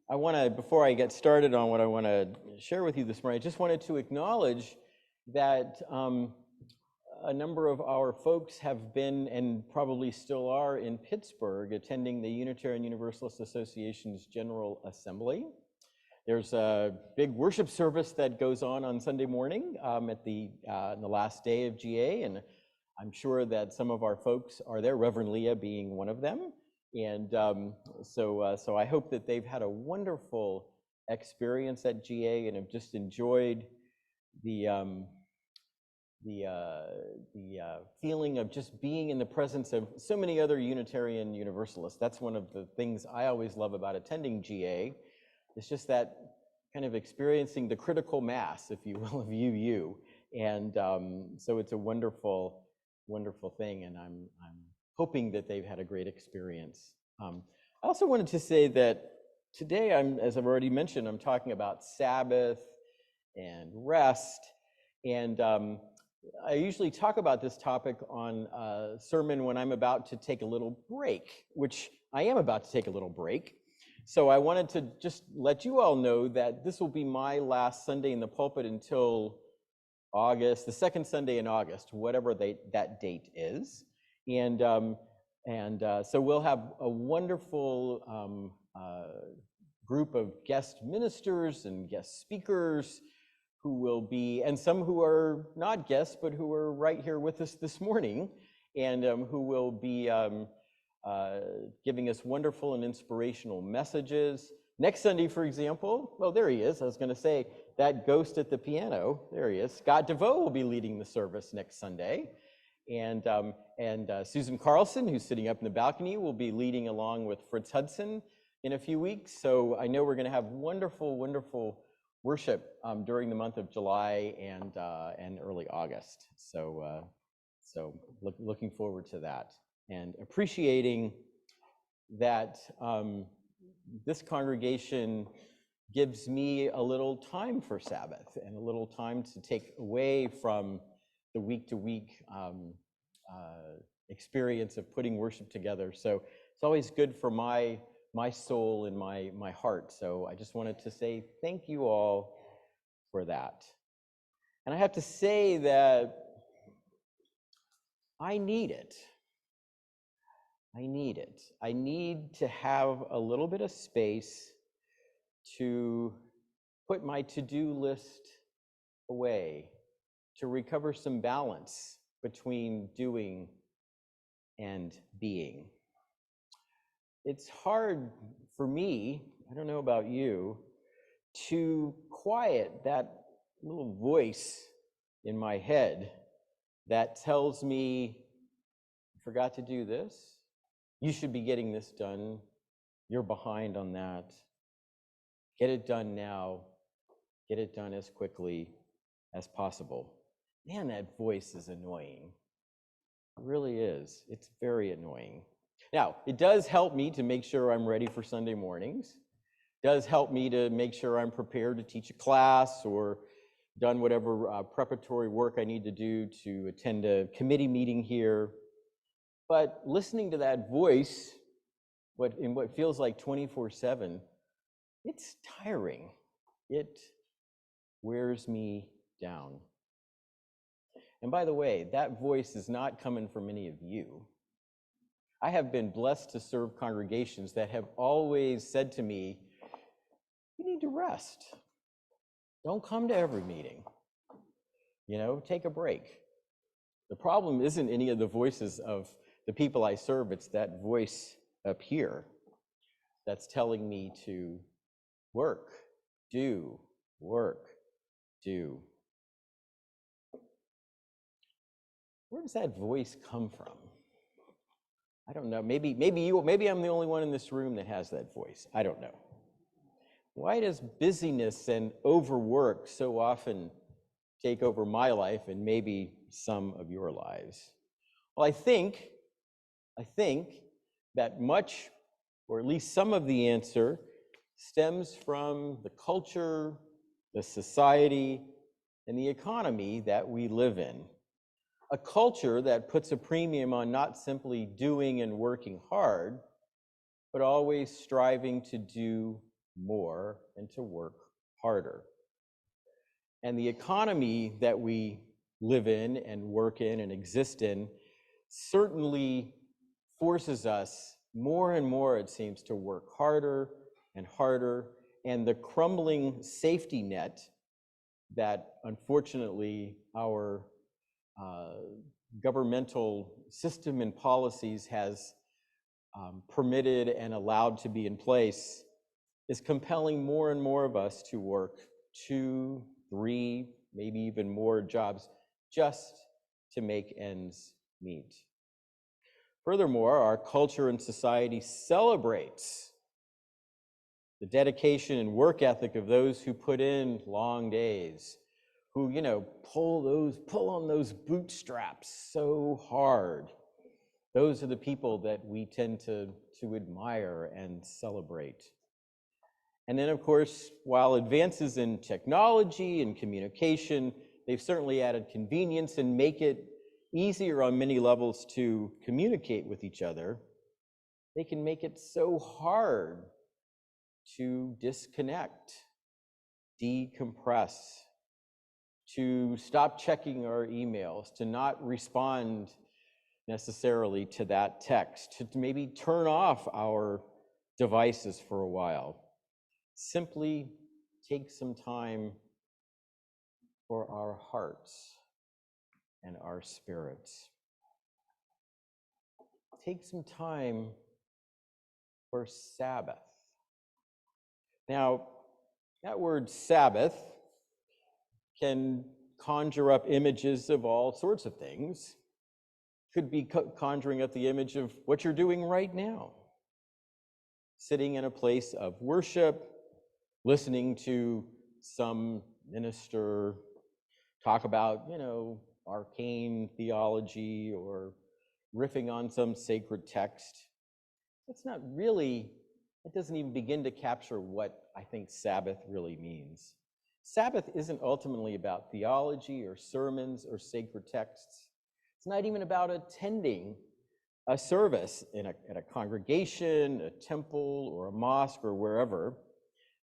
Before I get started on what I want to share with you this morning, I just wanted to acknowledge that a number of our folks have been and probably still are in Pittsburgh attending the Unitarian Universalist Association's General Assembly. There's a big worship service that goes on Sunday morning at the last day of GA, and I'm sure that some of our folks are there, Reverend Leah being one of them. And so I hope that they've had a wonderful experience at GA and have just enjoyed the feeling of just being in the presence of so many other Unitarian Universalists. That's one of the things I always love about attending GA. It's just that kind of experiencing the critical mass, if you will, of UU. And so it's a wonderful, wonderful thing, and I'm hoping that they've had a great experience. I also wanted to say that today, as I've already mentioned, I'm talking about Sabbath and rest, and I usually talk about this topic on a sermon when I'm about to take a little break, which I am about to take a little break. So I wanted to just let you all know that this will be my last Sunday in the pulpit until August, the second Sunday in August, whatever that date is. And so we'll have a wonderful group of guest ministers and guest speakers who will be, and some who are not guests, but who are right here with us this morning, and who will be giving us wonderful and inspirational messages. Next Sunday, for example, well, there he is. I was going to say, that ghost at the piano, there he is. Scott DeVoe will be leading the service next Sunday. And Susan Carlson, who's sitting up in the balcony, will be leading along with Fritz Hudson in a few weeks. So I know we're going to have wonderful, wonderful worship during the month of July and early August. So looking forward to that and appreciating that this congregation gives me a little time for Sabbath and a little time to take away from the week-to-week experience of putting worship together. So it's always good for my soul and my heart. So I just wanted to say thank you all for that. And I have to say that I need it. I need it. I need to have a little bit of space to put my to-do list away, to recover some balance between doing and being. It's hard for me, I don't know about you, to quiet that little voice in my head that tells me, I forgot to do this, you should be getting this done, you're behind on that, get it done now, get it done as quickly as possible. Man, that voice is annoying. It really is. It's very annoying. Now, it does help me to make sure I'm ready for Sunday mornings. It does help me to make sure I'm prepared to teach a class or done whatever preparatory work I need to do to attend a committee meeting here. But listening to that voice, in what feels like 24/7, it's tiring. It wears me down. And by the way, that voice is not coming from any of you. I have been blessed to serve congregations that have always said to me, you need to rest. Don't come to every meeting. Take a break. The problem isn't any of the voices of the people I serve, it's that voice up here that's telling me to work, do, work, do. Where does that voice come from? I don't know. Maybe I'm the only one in this room that has that voice. I don't know. Why does busyness and overwork so often take over my life and maybe some of your lives? Well, I think that much, or at least some of the answer, stems from the culture, the society, and the economy that we live in. A culture that puts a premium on not simply doing and working hard, but always striving to do more and to work harder. And the economy that we live in and work in and exist in certainly forces us more and more, it seems, to work harder and harder. And the crumbling safety net that unfortunately our governmental system and policies has permitted and allowed to be in place is compelling more and more of us to work 2, 3, maybe even more jobs just to make ends meet. Furthermore, our culture and society celebrates the dedication and work ethic of those who put in long days, who, pull on those bootstraps so hard. Those are the people that we tend to admire and celebrate. And then, of course, while advances in technology and communication, they've certainly added convenience and make it easier on many levels to communicate with each other, they can make it so hard to disconnect, decompress, to stop checking our emails, to not respond necessarily to that text, to maybe turn off our devices for a while. Simply take some time for our hearts and our spirits. Take some time for Sabbath. Now, that word Sabbath can conjure up images of all sorts of things. Could be conjuring up the image of what you're doing right now. Sitting in a place of worship, listening to some minister talk about, arcane theology or riffing on some sacred text. It doesn't even begin to capture what I think Sabbath really means. Sabbath isn't ultimately about theology or sermons or sacred texts. It's not even about attending a service at a congregation, a temple, or a mosque, or wherever.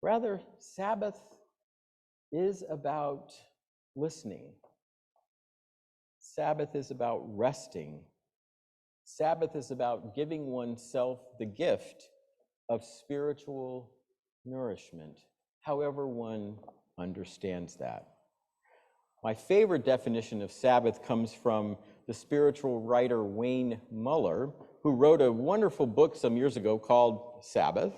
Rather, Sabbath is about listening. Sabbath is about resting. Sabbath is about giving oneself the gift of spiritual nourishment, however one understands that. My favorite definition of Sabbath comes from the spiritual writer Wayne Muller, who wrote a wonderful book some years ago called Sabbath.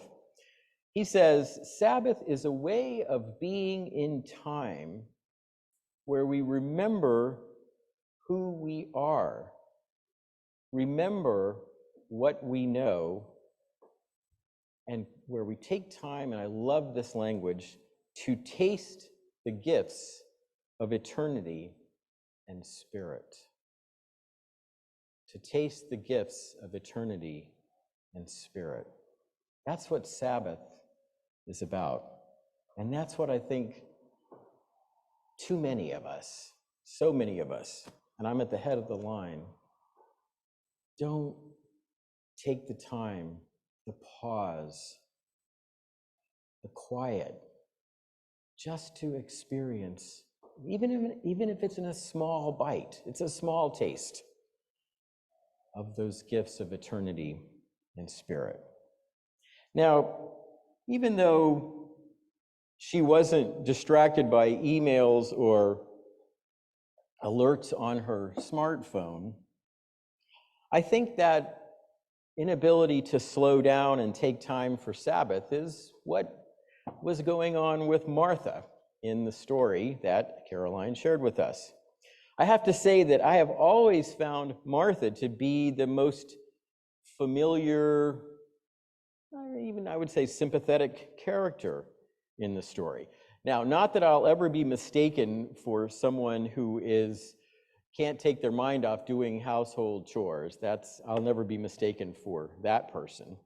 He says, Sabbath is a way of being in time where we remember who we are, remember what we know, and where we take time, and I love this language, to taste the gifts of eternity and spirit. To taste the gifts of eternity and spirit. That's what Sabbath is about. And that's what I think too many of us, so many of us, and I'm at the head of the line, don't take the time, the pause, the quiet, just to experience, even if it's in a small bite, it's a small taste of those gifts of eternity and spirit. Now, even though she wasn't distracted by emails or alerts on her smartphone, I think that inability to slow down and take time for Sabbath is what was going on with Martha in the story that Caroline shared with us. I have to say that I have always found Martha to be the most familiar, even I would say sympathetic character in the story. Now, not that I'll ever be mistaken for someone who can't take their mind off doing household chores. I'll never be mistaken for that person.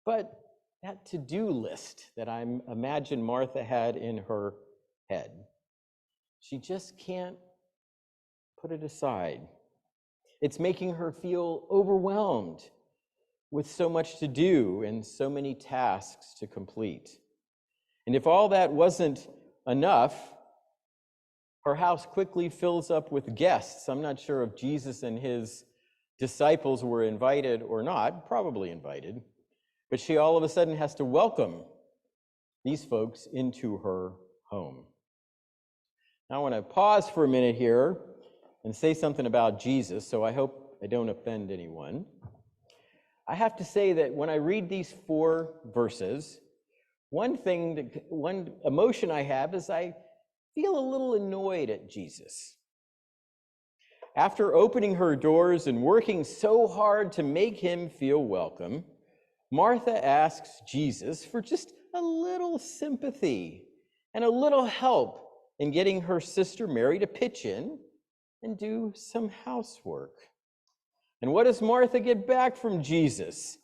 But that to-do list that I imagine Martha had in her head, she just can't put it aside. It's making her feel overwhelmed with so much to do and so many tasks to complete. And if all that wasn't enough, her house quickly fills up with guests. I'm not sure if Jesus and his disciples were invited or not, probably invited, but she all of a sudden has to welcome these folks into her home. Now I want to pause for a minute here and say something about Jesus, so I hope I don't offend anyone. I have to say that when I read these 4 verses, one emotion I have is I feel a little annoyed at Jesus. After opening her doors and working so hard to make him feel welcome, Martha asks Jesus for just a little sympathy and a little help in getting her sister Mary to pitch in and do some housework. And what does Martha get back from Jesus?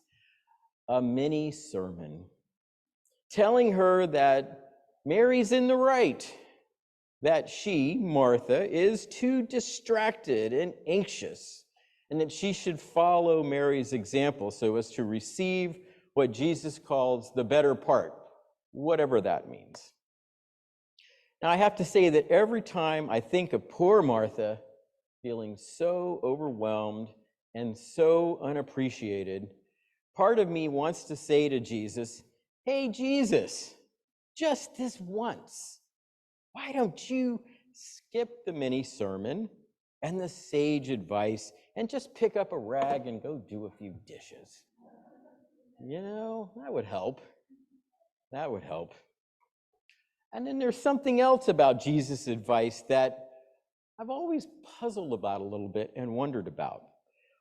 A mini sermon telling her that Mary's in the right, that she, Martha, is too distracted and anxious, and that she should follow Mary's example so as to receive what Jesus calls the better part, whatever that means. Now, I have to say that every time I think of poor Martha feeling so overwhelmed and so unappreciated, part of me wants to say to Jesus, "Hey, Jesus, just this once, why don't you skip the mini sermon and the sage advice and just pick up a rag and go do a few dishes? You know, that would help. That would help." And then there's something else about Jesus' advice that I've always puzzled about a little bit and wondered about.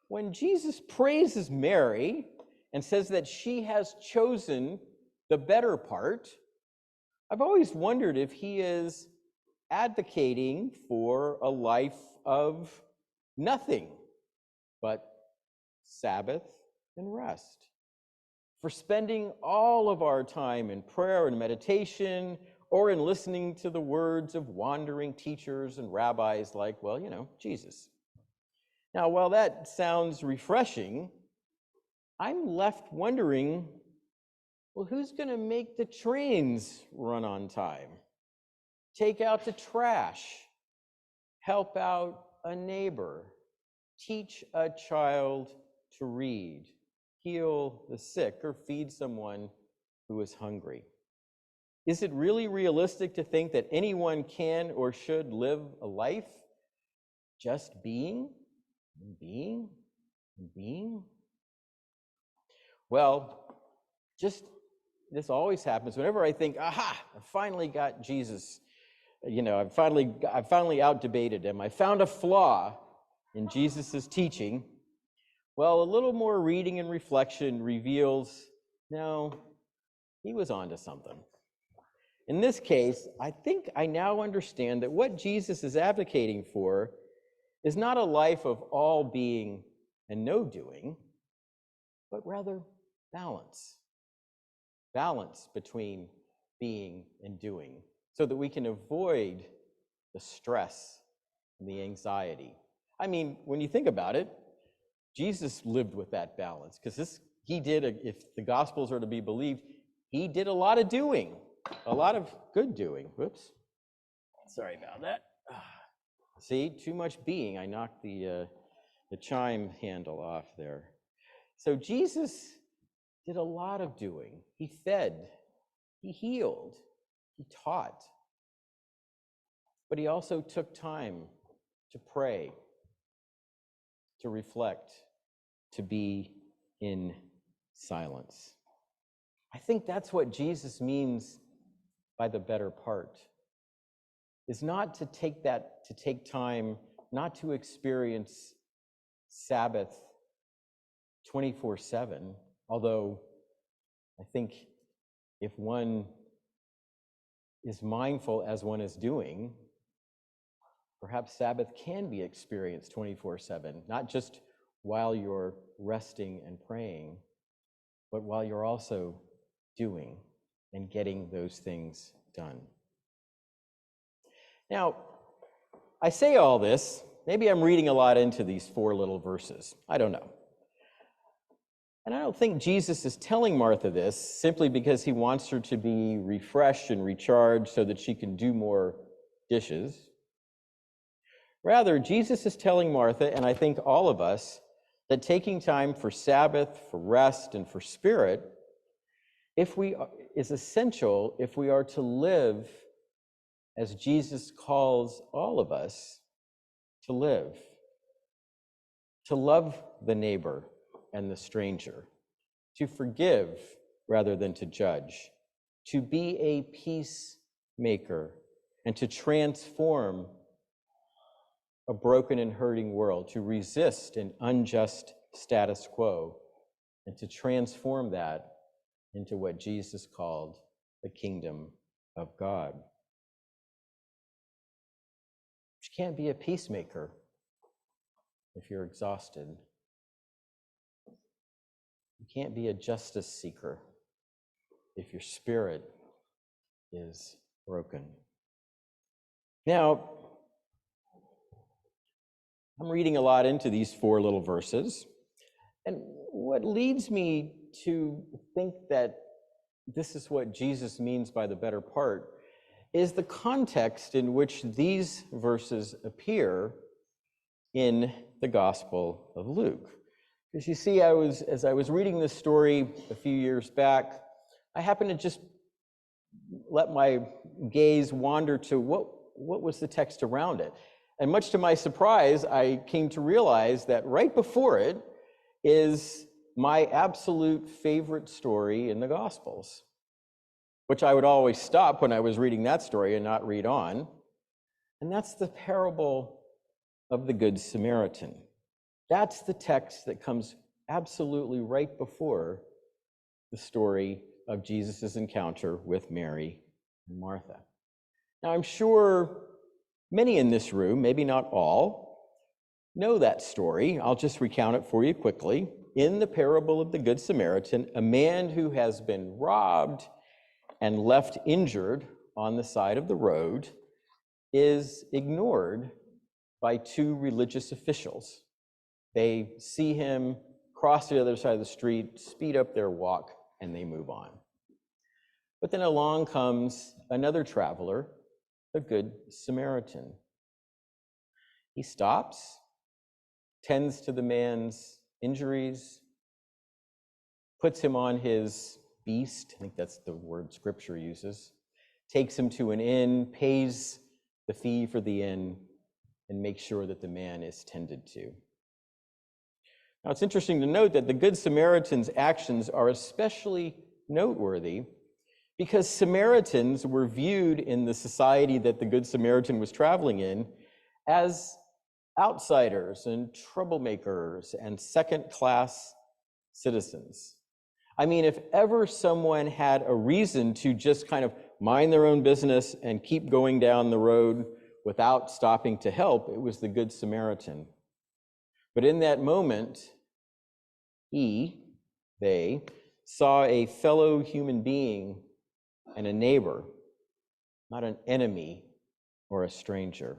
When Jesus praises Mary and says that she has chosen the better part, I've always wondered if he is advocating for a life of nothing but Sabbath and rest, for spending all of our time in prayer and meditation or in listening to the words of wandering teachers and rabbis like, well, Jesus. Now, while that sounds refreshing, I'm left wondering, well, who's going to make the trains run on time? Take out the trash, help out a neighbor, teach a child to read, heal the sick, or feed someone who is hungry. Is it really realistic to think that anyone can or should live a life just being and being and being? Well, this always happens whenever I think, aha, I finally got Jesus. I've finally out-debated him. I found a flaw in Jesus' teaching. Well, a little more reading and reflection reveals, no, he was onto something. In this case, I think I now understand that what Jesus is advocating for is not a life of all being and no doing, but rather balance. Balance between being and doing, so that we can avoid the stress and the anxiety. I mean, when you think about it, Jesus lived with that balance, because if the Gospels are to be believed, he did a lot of doing, a lot of good doing. Whoops. Sorry about that. See, too much being. I knocked the chime handle off there. So Jesus did a lot of doing. He fed, he healed, he taught. But he also took time to pray, to reflect, to be in silence. I think that's what Jesus means by the better part, is not to take time, not to experience Sabbath 24/7, although I think if one is mindful as one is doing, perhaps Sabbath can be experienced 24/7, not just while you're resting and praying, but while you're also doing and getting those things done. Now, I say all this, maybe I'm reading a lot into these 4 little verses. I don't know. And I don't think Jesus is telling Martha this simply because he wants her to be refreshed and recharged so that she can do more dishes. Rather, Jesus is telling Martha, and I think all of us, that taking time for Sabbath, for rest, and for spirit is essential if we are to live as Jesus calls all of us to live, to love the neighbor and the stranger, to forgive rather than to judge, to be a peacemaker, and to transform a broken and hurting world, to resist an unjust status quo, and to transform that into what Jesus called the kingdom of God. You can't be a peacemaker if you're exhausted. You can't be a justice seeker if your spirit is broken. Now, I'm reading a lot into these 4 little verses, and what leads me to think that this is what Jesus means by the better part is the context in which these verses appear in the Gospel of Luke. Because you see, as I was reading this story a few years back, I happened to just let my gaze wander to what was the text around it. And much to my surprise, I came to realize that right before it is my absolute favorite story in the Gospels, which I would always stop when I was reading that story and not read on. And that's the parable of the Good Samaritan. That's the text that comes absolutely right before the story of Jesus' encounter with Mary and Martha. Now, I'm sure many in this room, maybe not all, know that story. I'll just recount it for you quickly. In the parable of the Good Samaritan, a man who has been robbed and left injured on the side of the road is ignored by 2 religious officials. They see him cross to the other side of the street, speed up their walk, and they move on. But then along comes another traveler, the Good Samaritan. He stops, tends to the man's injuries, puts him on his beast, I think that's the word Scripture uses, takes him to an inn, pays the fee for the inn, and makes sure that the man is tended to. Now, it's interesting to note that the Good Samaritan's actions are especially noteworthy because Samaritans were viewed in the society that the Good Samaritan was traveling in as outsiders and troublemakers and second-class citizens. I mean, if ever someone had a reason to just kind of mind their own business and keep going down the road without stopping to help, it was the Good Samaritan. But in that moment, they saw a fellow human being and a neighbor, not an enemy or a stranger.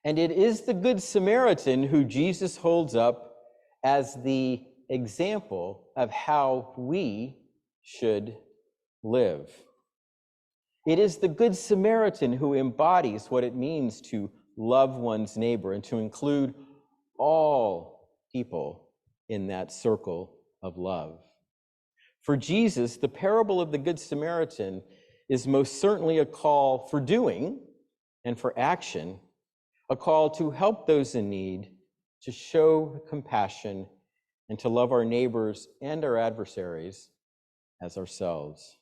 And it is the Good Samaritan who Jesus holds up as the example of how we should live. It is the Good Samaritan who embodies what it means to love one's neighbor and to include all people in that circle of love. For Jesus, the parable of the Good Samaritan is most certainly a call for doing and for action, a call to help those in need, to show compassion, and to love our neighbors and our adversaries as ourselves.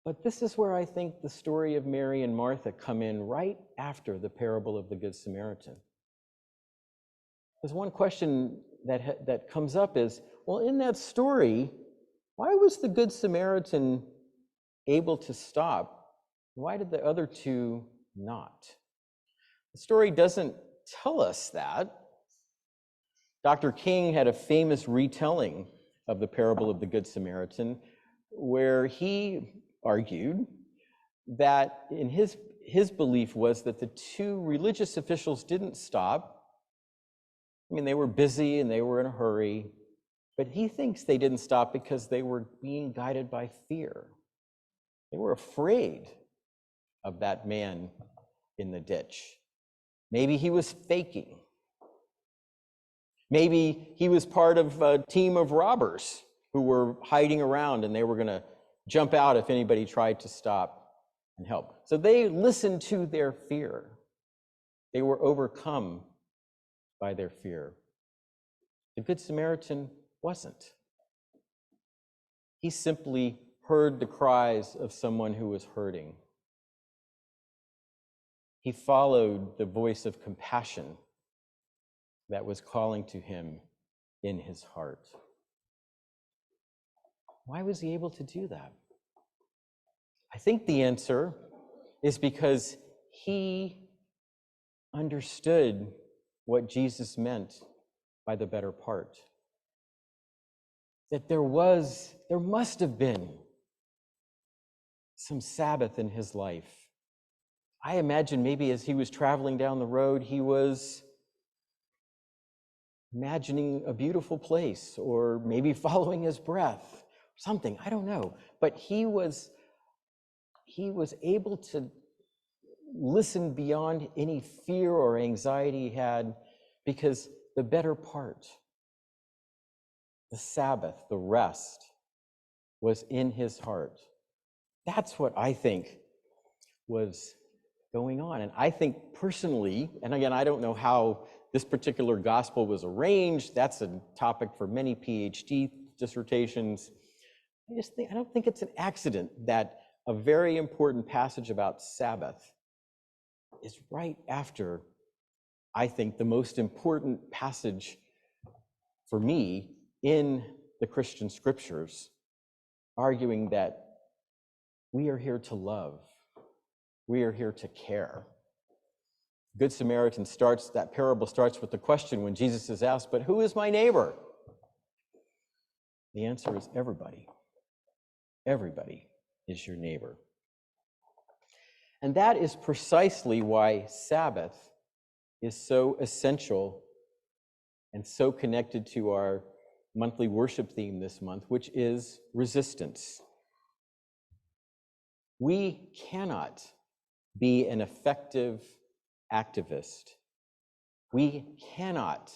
But this is where I think the story of Mary and Martha come in right after the parable of the Good Samaritan. There's one question that comes up is, well, in that story, why was the Good Samaritan able to stop? Why did the other 2 not? The story doesn't tell us that. Dr. King had a famous retelling of the parable of the Good Samaritan where he argued that in his belief was that the 2 religious officials didn't stop. I mean, they were busy and they were in a hurry, but he thinks they didn't stop because they were being guided by fear. They were afraid of that man in the ditch. Maybe he was faking. Maybe he was part of a team of robbers who were hiding around and they were going to jump out if anybody tried to stop and help. So they listened to their fear. They were overcome by their fear. The Good Samaritan wasn't. He simply heard the cries of someone who was hurting. He followed the voice of compassion that was calling to him in his heart. Why was he able to do that? I think the answer is because he understood what Jesus meant by the better part. That there must have been some Sabbath in his life. I imagine maybe as he was traveling down the road, he was imagining a beautiful place, or maybe following his breath, something, I don't know. But he was able to listen beyond any fear or anxiety he had, because the better part, the Sabbath, the rest, was in his heart. That's what I think was going on. And I think personally, and again, I don't know how this particular gospel was arranged. That's a topic for many PhD dissertations. I don't think it's an accident that a very important passage about Sabbath is right after, I think, the most important passage for me in the Christian scriptures, arguing that we are here to love. We are here to care. Good Samaritan that parable starts with the question when Jesus is asked, but who is my neighbor? The answer is everybody. Everybody is your neighbor. And that is precisely why Sabbath is so essential and so connected to our monthly worship theme this month, which is resistance. We cannot be an effective activist. We cannot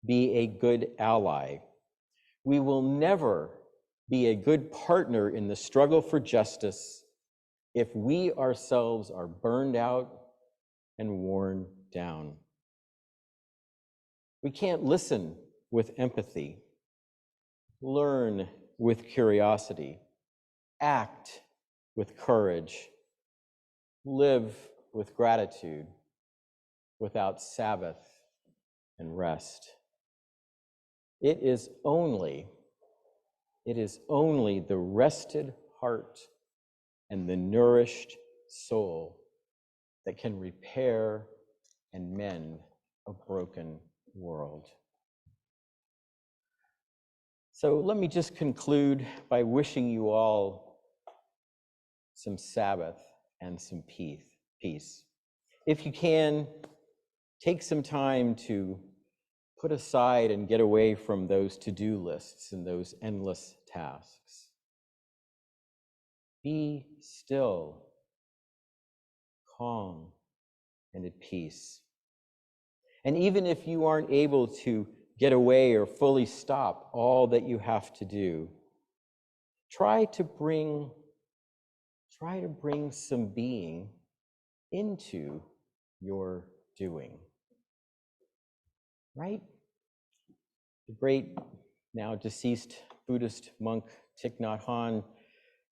be a good ally. We will never be a good partner in the struggle for justice if we ourselves are burned out and worn down. We can't listen with empathy, learn with curiosity, act with courage, live with gratitude without Sabbath and rest. It is only the rested heart and the nourished soul that can repair and mend a broken world. So let me just conclude by wishing you all some Sabbath and some peace. If you can, take some time to put aside and get away from those to-do lists and those endless tasks. Be still, calm, and at peace. And even if you aren't able to get away or fully stop all that you have to do, try to bring some being into your doing. Right? The great, now deceased Buddhist monk Thich Nhat Hanh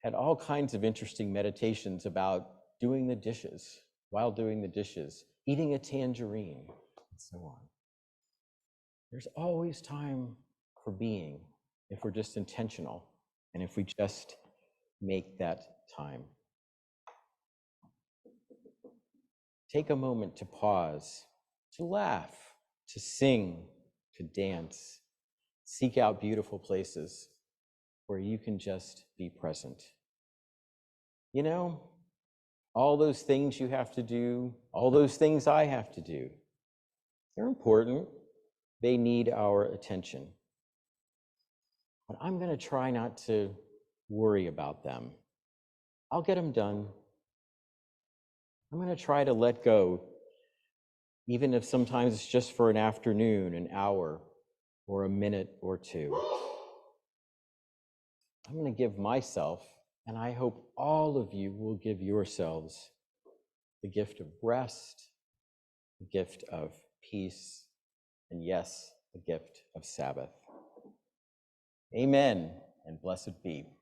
had all kinds of interesting meditations about doing the dishes, while doing the dishes, eating a tangerine, and so on. There's always time for being if we're just intentional and if we just make that time. Take a moment to pause, to laugh, to sing, to dance. Seek out beautiful places where you can just be present. You know, all those things you have to do, all those things I have to do, they're important. They need our attention. But I'm going to try not to worry about them. I'll get them done. I'm going to try to let go, even if sometimes it's just for an afternoon, an hour, or a minute or two. I'm going to give myself, and I hope all of you will give yourselves the gift of rest, the gift of peace, and yes, the gift of Sabbath. Amen, and blessed be.